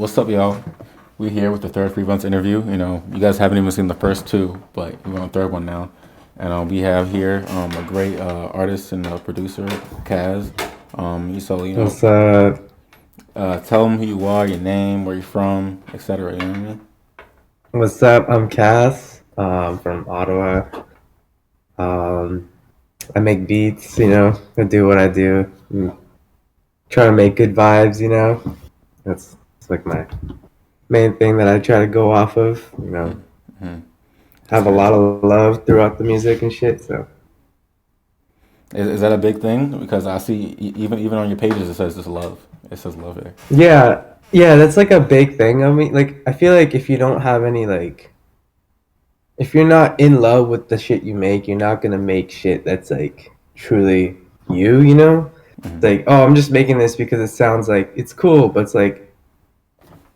What's up, y'all? We here with the third free Bounce interview. You guys haven't even seen the first two, but we're on the third one now. And we have here a great artist and producer, Kaz. So What's up? tell them who you are, your name, where you're from, etc. You know what I mean? What's up? I'm Cass, from Ottawa. Um, I make beats, I do what I do. Try to make good vibes, That's like my main thing that I try to go off of, Hmm. That's have a good. lot of love throughout the music and shit. So, Is that a big thing? Because I see even on your pages it says just love. It says love there. yeah, yeah, that's like a big thing. I mean, like, I feel like if you don't have any, like, if you're not in love with the shit you make, you're not gonna make shit that's like truly you. It's Hmm. like, oh, I'm just making this because it sounds like it's cool, but it's like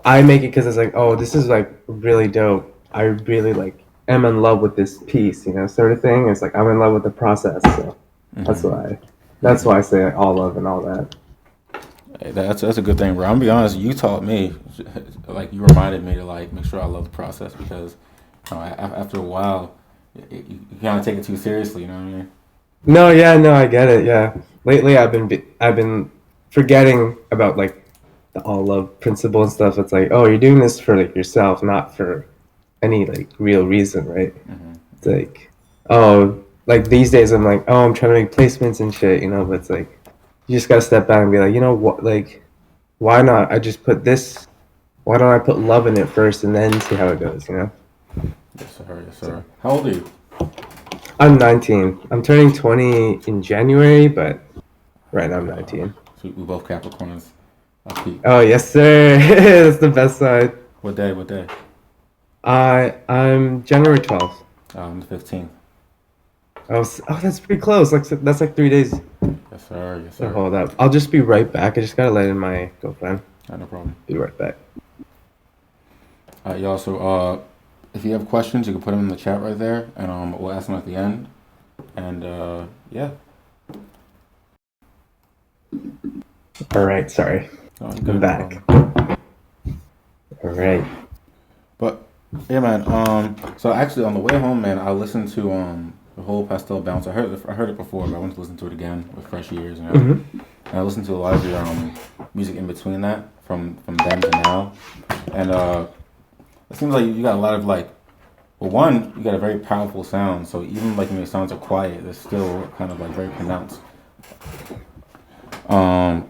I make it because it's like, oh, this is like really dope. I really like am in love with this piece, sort of thing. It's like I'm in love with the process, so that's Hmm. why that's why I say like, all love and all that. Hey, that's a good thing, bro. I'm gonna be honest. You taught me, like you reminded me to like make sure I love the process because after a while, you kind of take it too seriously. You know what I mean? No, yeah, no, I get it. Yeah, lately I've been forgetting about like the all love principle and stuff. It's like, oh, you're doing this for like yourself, not for any like real reason, right? Hmm. It's like, oh, like these days I'm like, oh, I'm trying to make placements and shit, but it's like you just gotta step back and be like, you know what, like, why not? I just put this. Why don't I put love in it first and then see how it goes? Yes, sir. Yes, So sir. How old are you? I'm 19. I'm turning 20 in January, but right now I'm Uh, 19. so we both Capricorns. I'll keep. Oh yes, sir. That's the best side. What day? What day? I'm January 12th. The 15th. Oh, that's pretty close. Like that's like 3 days. Yes, sir. Yes, So sir. hold up. I'll just be right back. I just gotta let in my girlfriend. No problem. Be right back. Y'all. So if you have questions, you can put them in the chat right there, and we'll ask them at the end. And yeah. All right. Sorry. Oh, I'm good. No back. problem. All right. But yeah, man. So actually, on the way home, man, I listened to the whole Pastel Bounce. I heard it before, but I went to listen to it again with fresh ears. Mm-hmm. And I listened to a lot of your music in between that, from then to now, and it seems like you got a lot of like. Well, one, you got a very powerful sound. So even like when your sounds are quiet, they're still kind of like very pronounced. Um,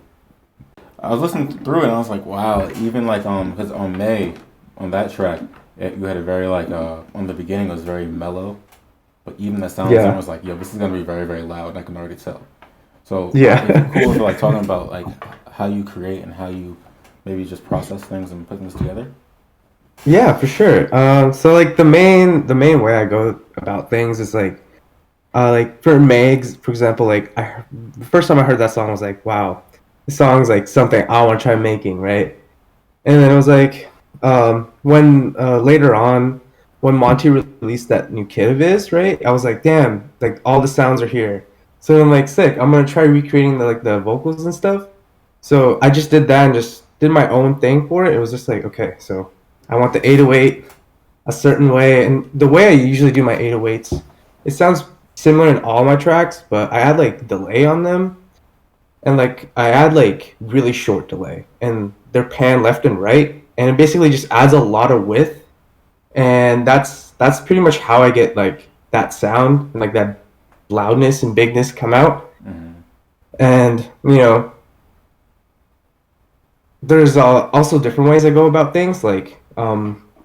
I was listening through it and I was like, wow. Even like because on May, on that track, you had a very like on the beginning it was very mellow, but even the sound design Yeah. was like, yo, this is gonna be very very loud. I can already tell. So if you're cool with Yeah. like talking about like how you create and how you maybe just process things and put things together. Yeah, for sure. So like the main way I go about things is like for Megs, for example, like the first time I heard that song I was like, wow, this song's like something I want to try making, right? And then it was like when later on when Monty released that new kit of his, right? I was like, damn, like all the sounds are here. So I'm like, sick. I'm gonna try recreating the vocals and stuff. So I just did that and just did my own thing for it. It was just like, okay, so I want the 808 a certain way, and the way I usually do my 808s, it sounds similar in all my tracks, but I add like delay on them, and like I add like really short delay, and they're pan left and right, and it basically just adds a lot of width, and that's pretty much how I get like that sound and like that loudness and bigness come out, Mm-hmm. and there's also different ways I go about things. Like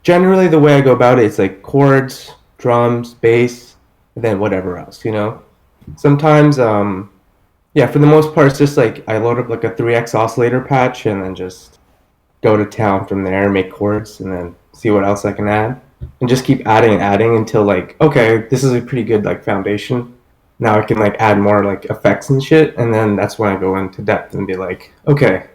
generally, the way I go about it, it's like chords, drums, bass, and then whatever else. Sometimes, yeah, for the most part, it's just like I load up like a 3x oscillator patch and then just go to town from there, make chords, and then see what else I can add, and just keep adding and adding until like, okay, this is a pretty good like foundation. Now I can like add more like effects and shit, and then that's when I go into depth and be like, okay,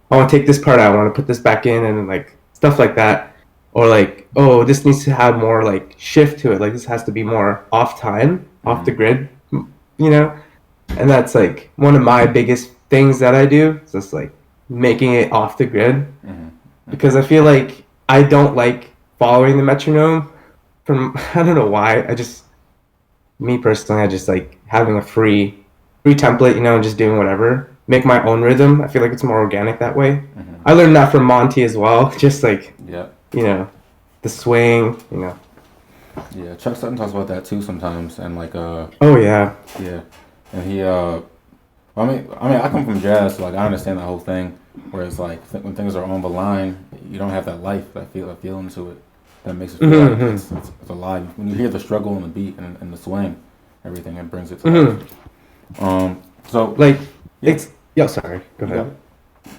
I want to take this part out, I want to put this back in, and like stuff like that, or like, oh, this needs to have more like shift to it, like this has to be more off time, off the Mm-hmm. grid, you know, and that's like one of my biggest things that I do. It's just like making it off the grid. Mm-hmm. because I feel like I don't like following the metronome. From I don't know why. I just me personally, I just like having a free template, and just doing whatever. Make my own rhythm. I feel like it's more organic that way. I learned that from Monty as well. Just like Yeah. you know, the swing. Yeah. Chuck Sutton talks about that too sometimes, and like Oh yeah. yeah, and he I come from jazz, so like I understand the whole thing. Whereas like when things are on the line, you don't have that life, that feeling to it, that makes it feel like Mm-hmm, it's alive. When you hear the struggle and the beat and the swing, everything, it brings it to life. mm-hmm. So Like yeah, it's yeah. Sorry. Go you got ahead. it.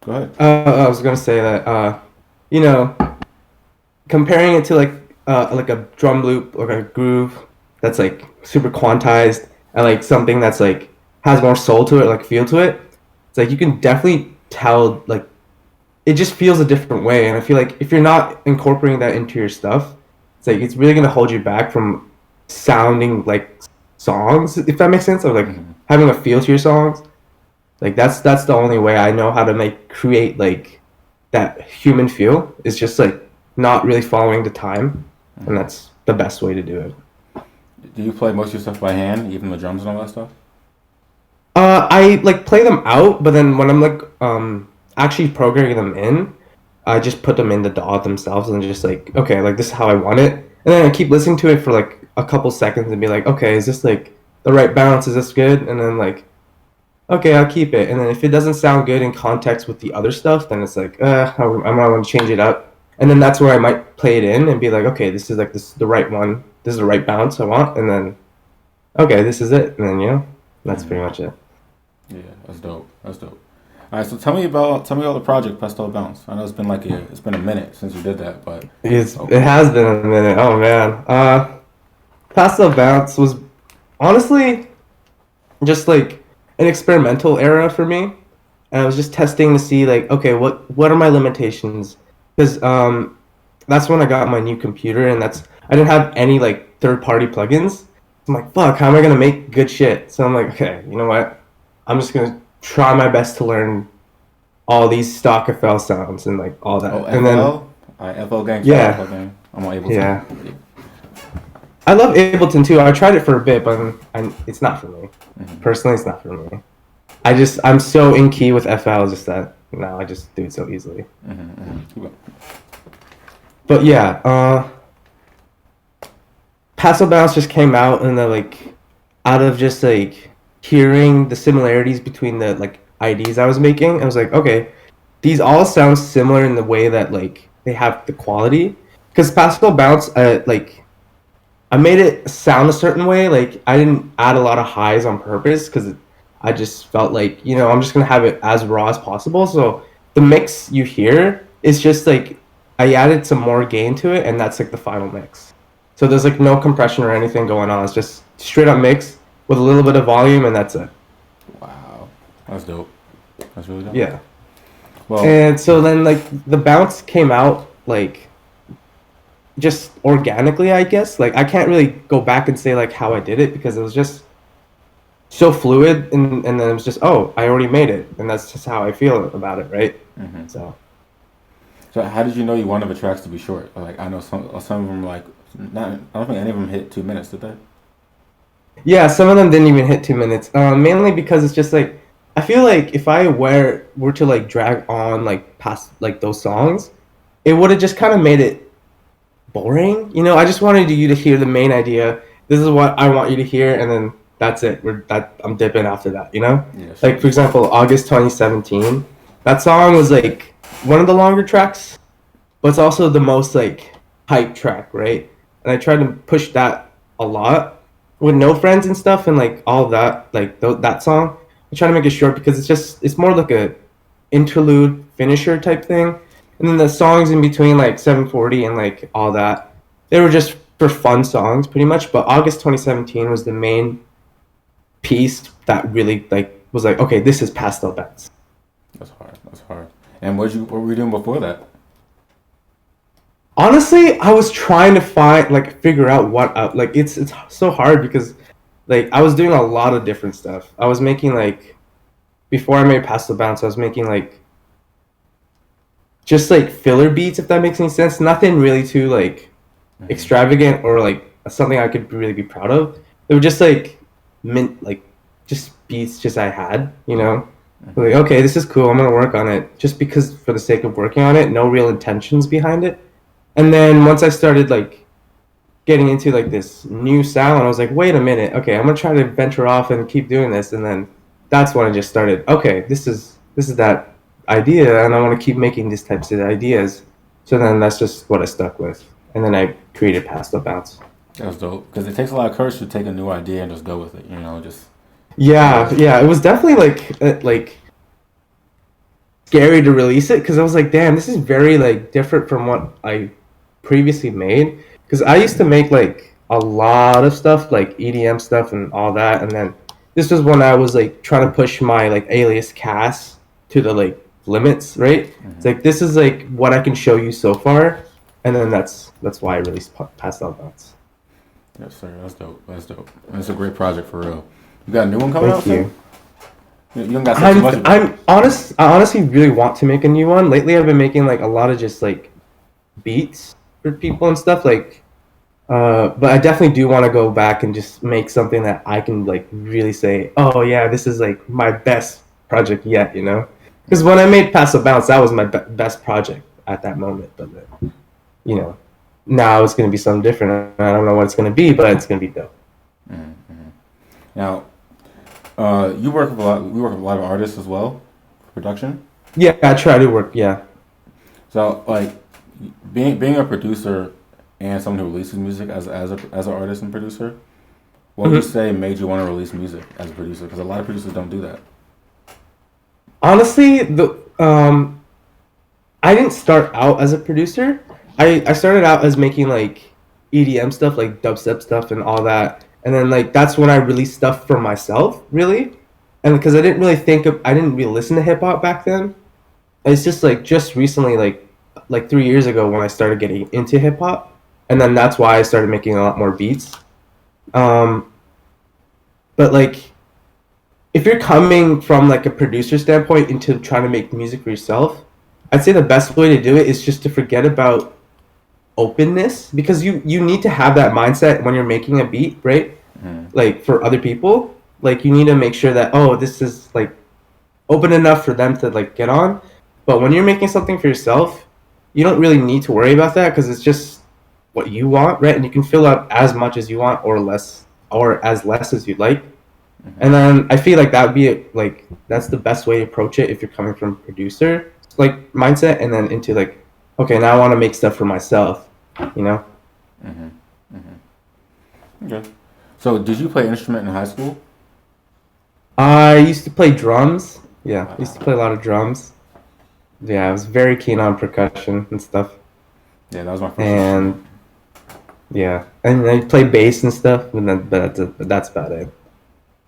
Go ahead. I was gonna say that you know, comparing it to like a drum loop or a groove that's like super quantized and like something that's like has more soul to it, like feel to it. It's like you can definitely tell like it just feels a different way. And I feel like if you're not incorporating that into your stuff, it's like it's really gonna hold you back from sounding like songs, if that makes sense, or like Hmm. having a feel to your songs. Like that's the only way I know how to make create like that human feel. Is just like not really following the time, and Hmm. that's the best way to do it. Do you play most of your stuff by hand, even the drums and all that stuff? I like play them out, but then when I'm like actually programming them in, I just put them in the DAW themselves and just like okay, like this is how I want it, and then I keep listening to it for like a couple seconds and be like, okay, is this like the right balance? Is this good? And then like okay, I'll keep it. And then if it doesn't sound good in context with the other stuff, then it's like, I might want to change it up. And then that's where I might play it in and be like, okay, this is like this the right one. This is the right bounce I want. And then okay, this is it. And then that's Hmm. pretty much it. Yeah, that's dope. That's dope. All right, so tell me about the project Pastel Bounce. I know it's been a minute since you did that, but oh, It has been a minute. Oh man. Pastel Bounce was honestly just like an experimental era for me. And I was just testing to see like, okay, what are my limitations? Because that's when I got my new computer, and I didn't have any like third party plugins. I'm like, fuck, how am I gonna make good shit? So I'm like, okay, you know what? I'm just gonna try my best to learn all these stock FL sounds and like all oh, that. And then FL. All right, FL gang, shout out yeah, FL gang. I'm on Ableton. yeah, I love Ableton too. I tried it for a bit, but it's not for me. Mm-hmm. Personally, it's not for me. I'm so in key with FL, just that now I just do it so easily. Mm-hmm. But yeah, Pastel Bounce just came out, and then like out of just like hearing the similarities between the like IDs I was making, I was like, okay, these all sound similar in the way that like they have the quality. Because Pastel Bounce, like I made it sound a certain way. Like I didn't add a lot of highs on purpose because I just felt like I'm just gonna have it as raw as possible. So the mix you hear is just like I added some more gain to it, and that's like the final mix. So there's like no compression or anything going on. It's just straight up mix with a little bit of volume, and that's it. Wow, that's dope. That's really dope. Yeah. Well, And so then like the bounce came out like just organically, I guess. Like I can't really go back and say like how I did it because it was just so fluid, and then it was just oh I already made it, and that's just how I feel about it, right? hmm. So So how did you know you wanted the tracks to be short? Like I know some of them like not. I don't think any of them hit 2 minutes, did they? yeah, some of them didn't even hit 2 minutes, mainly because it's just like I feel like if I were to like drag on like past like those songs, it would have just kind of made it boring. I just wanted you to hear the main idea. This is what I want you to hear, and then that's it. I'm dipping after that. Yeah, Like short for and sweet. example, August 2017. That song was like one of the longer tracks, but it's also the most like hype track, right? And I tried to push that a lot with no friends and stuff, and like all of that, like that song. I try to make it short because it's more like a interlude finisher type thing. And then the songs in between, like 740 and like all that, they were just for fun songs pretty much. But August 2017 was the main piece that really like was like, okay, this is Pastel Bounce. That's hard. That's hard. And what were you doing before that? Honestly, I was trying to figure out what like it's so hard because like I was doing a lot of different stuff. I was making like before I made Pastel Bounce, I was making like just like filler beats, if that makes any sense. Nothing really too like Hmm. extravagant or like something I could really be proud of. They were just like mint like just beats just I had, you know. Like, Hmm. okay, this is cool. I'm gonna work on it just because for the sake of working on it, no real intentions behind it. And then once I started like getting into like this new sound, I was like, wait a minute, okay, I'm gonna try to venture off and keep doing this. And then that's when I just started, okay, this is that idea, and I want to keep making these types of ideas. So then that's just what I stuck with, and then I created Pastel Bounce. That's dope because it takes a lot of courage to take a new idea and just go with it. You know, just Yeah, yeah. yeah, it was definitely like scary to release it because I was like, damn, this is very like different from what I previously made. Because I used to make like a lot of stuff, like EDM stuff and all that, and then this was when I was like trying to push my like alias Cass to the like limits, right? It's Hmm. like this is like what I can show you so far, and then that's why I released Pastel Bounce. Yes, sir. That's dope. That's dope. And it's a great project for real. You got a new one coming out Thank soon? you. You don't got to say too much about it. I honestly really want to make a new one. Lately, I've been making like a lot of just like beats for people and stuff like but I definitely do want to go back and just make something that I can like really say, oh yeah, this is like my best project yet, you know? Because when I made Pass a Bounce, that was my best project at that moment. But you know, now it's gonna be something different. I don't know what it's gonna be, but it's gonna be dope. Mm-hmm. Now, you work with a lot. We work with a lot of artists as well, for production. Yeah, I try to work. Yeah. So, like, being a producer and someone who releases music as an artist and producer, what would you Mhm. say made you want to release music as a producer? Because a lot of producers don't do that. Honestly, the I didn't start out as a producer. I started out as making like EDM stuff, like dubstep stuff and all that. And then like that's when I released stuff for myself, really. And because I didn't really listen to hip hop back then. It's just like just recently, like 3 years ago when I started getting into hip hop. And then that's why I started making a lot more beats. Um, but like if you're coming from like a producer standpoint into trying to make music for yourself, I'd say the best way to do it is just to forget about openness because you need to have that mindset when you're making a beat, right? Mm-hmm. Like for other people, like you need to make sure that oh, this is like open enough for them to like get on. But when you're making something for yourself, you don't really need to worry about that because it's just what you want, right? And you can fill out as much as you want or less or as less as you'd like. And Mm-hmm. then I feel like that would be like that's the best way to approach it if you're coming from producer like mindset and then into like okay now I want to make stuff for myself, you know. Mm-hmm. Mm-hmm. Okay. So, did you play instrument in high school? I used to play drums. Yeah, I used to play a Wow. lot of drums. Yeah, I was very keen on percussion and stuff. Yeah, that was my first instrument. And yeah, and I play bass and stuff. And then but that's about it.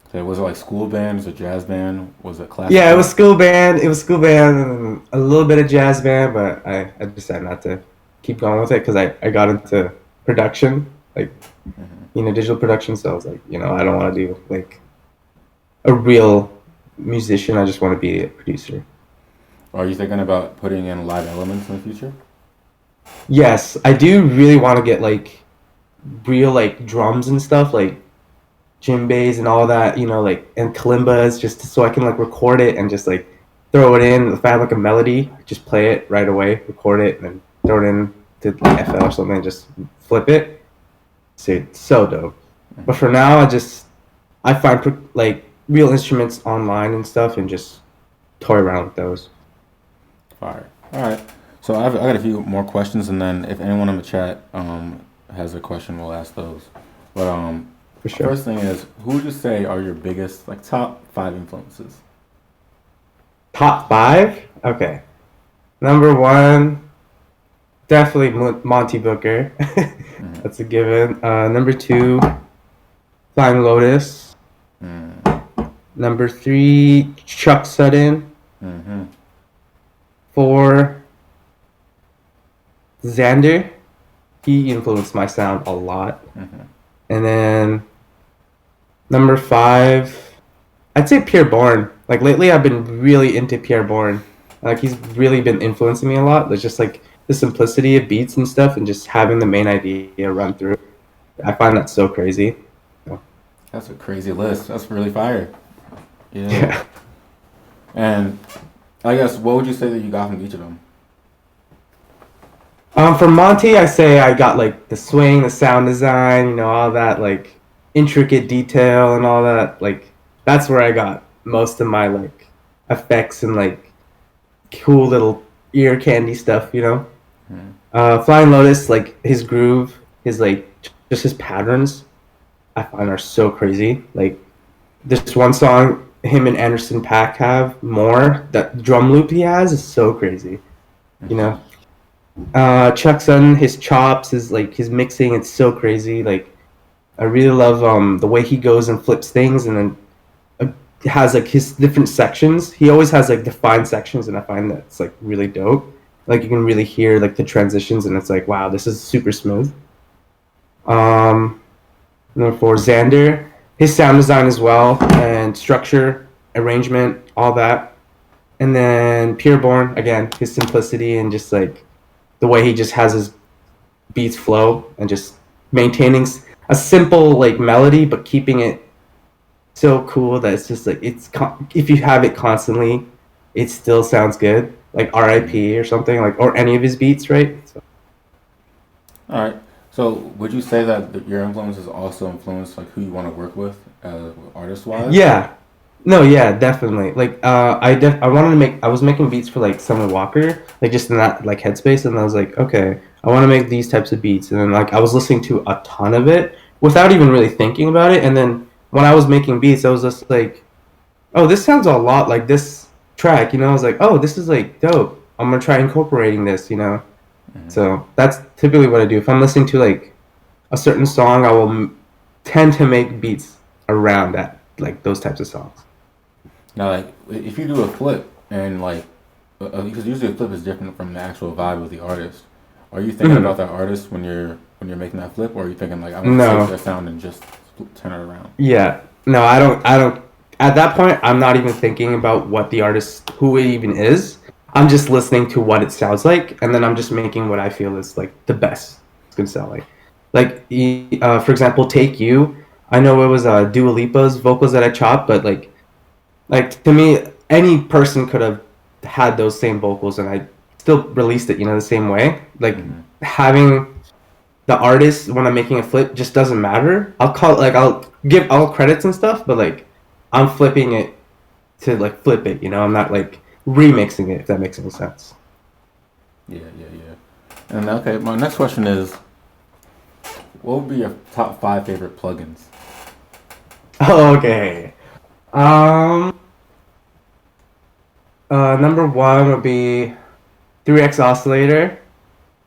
Okay, was it like school band? Was it jazz band? Was it Yeah, it was classical? school band. It was school band and a little bit of jazz band, but I decided not to keep going with it because I got into production, like Mm-hmm. digital production. So I was like, I don't want to do like a real musician. I just want to be a producer. Are you thinking about putting in live elements in the future? Yes, I do really want to get like real like drums and stuff, like djembes and all that, like and kalimbas, just so I can like record it and just like throw it in. If I have like a melody, just play it right away, record it, and then throw it in to like FL or something, and just flip it. So it's so dope. But Mm-hmm. for now, I find like real instruments online and stuff, and just toy around with those. Fire. All right. So I got a few more questions, and then if anyone in the chat has a question, we'll ask those. But For sure. first thing is, who would you say are your biggest, like, top five influences? Top five. Okay. Number one, definitely Monty Booker. Mm-hmm. That's a given. Number two, Flying Lotus. Number three, Chuck Sutton. Mm-hmm. Four, Xander. He influenced my sound a lot. Mm-hmm. And then number five, I'd say Pierre Bourne. Like lately, I've been really into Pierre Bourne. Like he's really been influencing me a lot. There's just like the simplicity of beats and stuff, and just having the main idea run through. I find that so crazy. That's a crazy list. That's really fire. Yeah. Yeah. And I guess what would you say that you got from each of them? From Monty, I say I got like the swing, the sound design, you know, all that like intricate detail and all that. Like that's where I got most of my like effects and like cool little ear candy stuff, you know. Hmm. Flying Lotus, like his groove, his like just his patterns, I find are so crazy. Like this one song him and Anderson Paak have more that drum loop he has is so crazy, you Hmm. know. Chuck Sutton, his chops, his like his mixing, it's so crazy. Like I really love the way he goes and flips things, and then has like his different sections. He always has like defined sections, and I find that's like really dope. Like you can really hear like the transitions, and it's like wow, this is super smooth. Um, Number four, Xander, his sound design as well, and structure, arrangement, all that. And then Pureborn, again, his simplicity and just like the way he just has his beats flow and just maintaining a simple like melody, but keeping it so cool that it's just like if you have it constantly, it still sounds good. Like Hmm. R.I.P. or something like, or any of his beats, right? So, All right. So would you say that your influences also influence like who you want to work with, artist wise? yeah, no, yeah, definitely. Like, I wanted to make. I was making beats for like Summer Walker, like just in that like headspace, and I was like, okay, I want to make these types of beats, and then like I was listening to a ton of it without even really thinking about it, and then when I was making beats, I was just like, oh, this sounds a lot like this track, you know. I was like, oh, this is like dope. I'm gonna try incorporating this, you know. Hmm. So that's typically what I do. If I'm listening to like a certain song, I will tend to make beats around that, like those types of songs. Now, like if you do a flip and like because usually a flip is different from the actual vibe of the artist. Are you thinking about Mhm. that artist when you're making that flip, or are you thinking like I'm gonna take No. their sound and just turn it around? Yeah. No, I don't at that point I'm not even thinking about what the artist who it even is. I'm just listening to what it sounds like and then I'm just making what I feel is like the best it's gonna sound like. Like for example, Take You. I know it was Dua Lipa's vocals that I chopped, but like to me, any person could have had those same vocals and I still released it, you know, the same way. Like Hmm. having the artist when I'm making a flip just doesn't matter. I'll give all credits and stuff, but like I'm flipping it to like flip it, you know. I'm not like remixing it if that makes any sense. Yeah, yeah, yeah. And okay, my next question is, what would be your top five favorite plugins? Okay. Um. Number one would be 3x oscillator.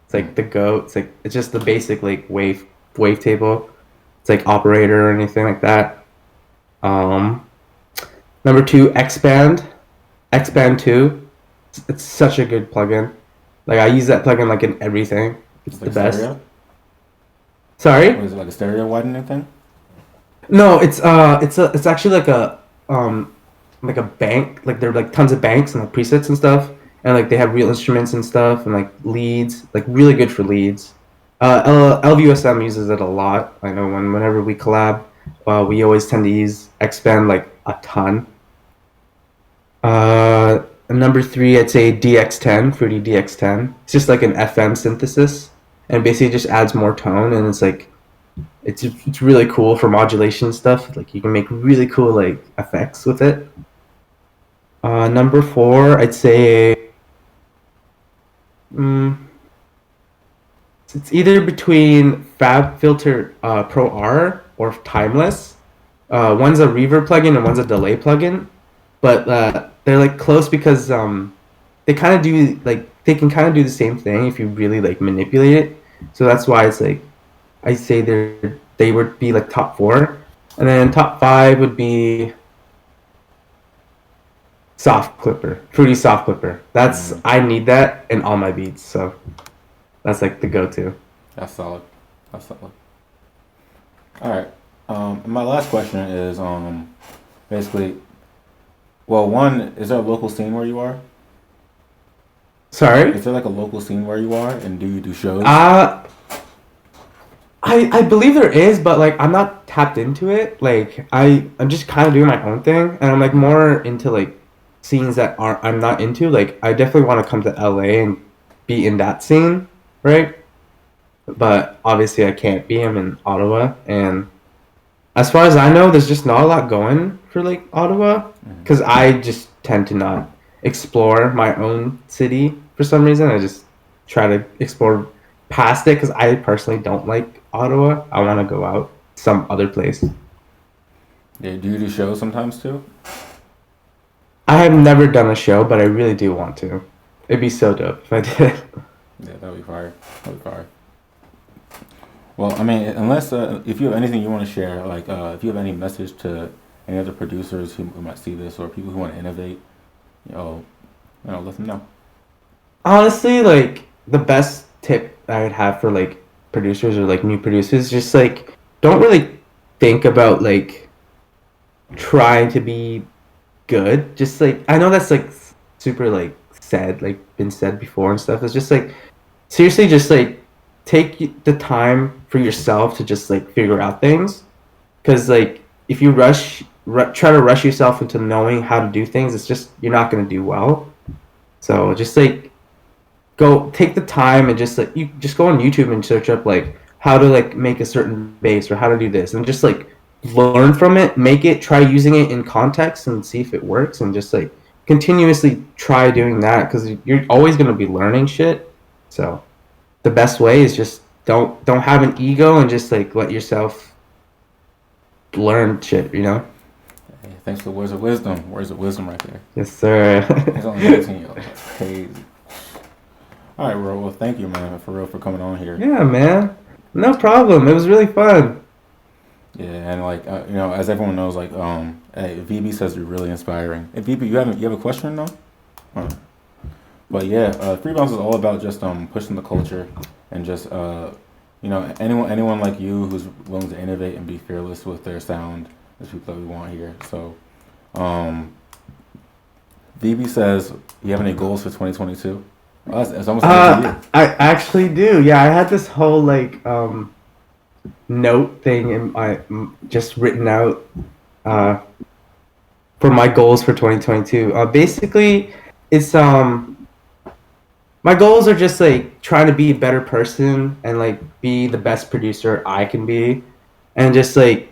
It's Hmm. like the goat. It's like it's just the basic like wavetable. It's like operator or anything like that. Um. Number two, Hmm. Expand two. It's such a good plugin. Like I use that plugin like in everything. It's It's the like best. stereo. What Sorry? is it like a stereo widening thing? No, it's actually like a bank. Like there are like tons of banks and like presets and stuff. And like they have real instruments and stuff and like leads, like really good for leads. LVUSM uses it a lot. I know whenever we collab, we always tend to use Expand like a ton. Number three, I'd say DX10, Fruity DX10. It's just like an FM synthesis, and basically just adds more tone, and it's like it's really cool for modulation stuff. Like you can make really cool like effects with it. Number four, I'd say mm, it's either between Fab Filter Pro R or Timeless. One's a reverb plugin and one's a delay plugin, but they're like close because they kind of do like they can kind of do the same thing if you really like manipulate it. So that's why it's like I say they would be like top four, and then top five would be Soft Clipper, Fruity Soft Clipper. That's Mm, I need that in all my beats, so that's like the go-to. that's solid. That's solid. All right. And my last question is basically, well, one, is there a local scene where you are? Sorry. Is there like a local scene where you are, and do you do shows? Uh, I believe there is, but like I'm not tapped into it. Like I'm just kind of doing my own thing, and I'm like more into like scenes that aren't I'm not into. Like I definitely want to come to LA and be in that scene, right? But obviously I can't be. I'm in Ottawa, and as far as I know, there's just not a lot going for like Ottawa, Mhm. because I just tend to not explore my own city for some reason. I just try to explore past it because I personally don't like Ottawa. I want to go out some other place. Yeah, do you do shows sometimes too? I have never done a show, but I really do want to. It'd be so dope if I did. Yeah, that'd be fire. That'd be fire. Well, I mean, unless if you have anything you want to share, like if you have any message to any other producers who might see this or people who want to innovate, you know, let them know. Honestly, like the best tip I would have for like producers or like new producers, just like don't really think about like trying to be good. Just like I know that's like super like said, like been said before and stuff. It's just like seriously, just like take the time for yourself to just like figure out things. Because like if you try to rush yourself into knowing how to do things, it's just you're not gonna do well. So just like go take the time and just like you just go on YouTube and search up like how to like make a certain bass or how to do this and just like learn from it, make it, try using it in context and see if it works and just like continuously try doing that because you're always gonna be learning shit. So the best way is just don't have an ego and just like let yourself learn shit, you know? Hey, thanks for the words of wisdom. Words of wisdom right there. Yes, sir. He's only 18 years old. That's crazy. All right, bro. Well, thank you, man, for real, for coming on here. Yeah, man. No problem. It was really fun. Yeah, and like as everyone knows, like hey, VB says you're really inspiring. Hey, VB, you have a question though? Huh. But yeah, Free Bounce is all about just pushing the culture and just anyone like you who's willing to innovate and be fearless with their sound is people that we want here. So, um, VB says, you have any goals for 2022? Well, it's almost the end of the year. I actually do. Yeah, I had this whole like note thing in my just written out uh for my goals for 2022. Basically, it's my goals are just like trying to be a better person and like be the best producer I can be, and just like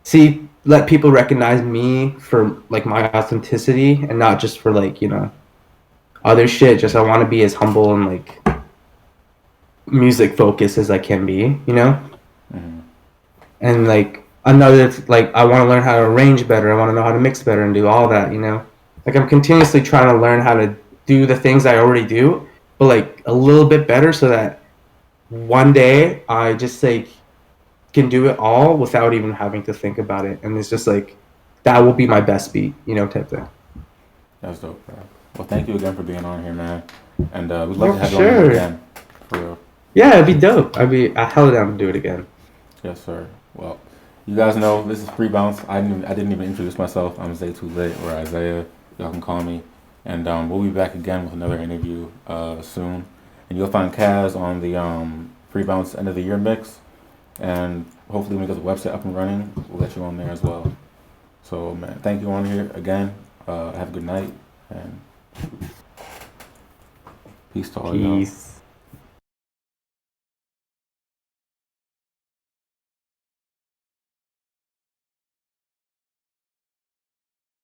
see let people recognize me for like my authenticity and not just for like other shit. Just I want to be as humble and like music focused as I can be, you know? Hmm. And like another like I want to learn how to arrange better. I want to know how to mix better and do all that, you know? Like I'm continuously trying to learn how to do the things I already do, but like a little bit better so that one day I just like can do it all without even having to think about it. And it's just like that will be my best beat, type thing. That's dope, bro. Well, thank you again for being on here, man. And we'd love Oh, to for have you on here sure. again. For real. Yeah, it'd be dope. I hell down to do it again. Yes, sir. Well, you guys know this is Free Bounce. I didn't even introduce myself. I'm Zay Too Lit or Isaiah. Y'all can call me. And we'll be back again with another interview soon. And you'll find Kaz on the Free Bounce end of the year mix. And hopefully when we get the website up and running, we'll let you on there as well. So, man, thank you on here again. Have a good night. And peace to all y'all. Peace.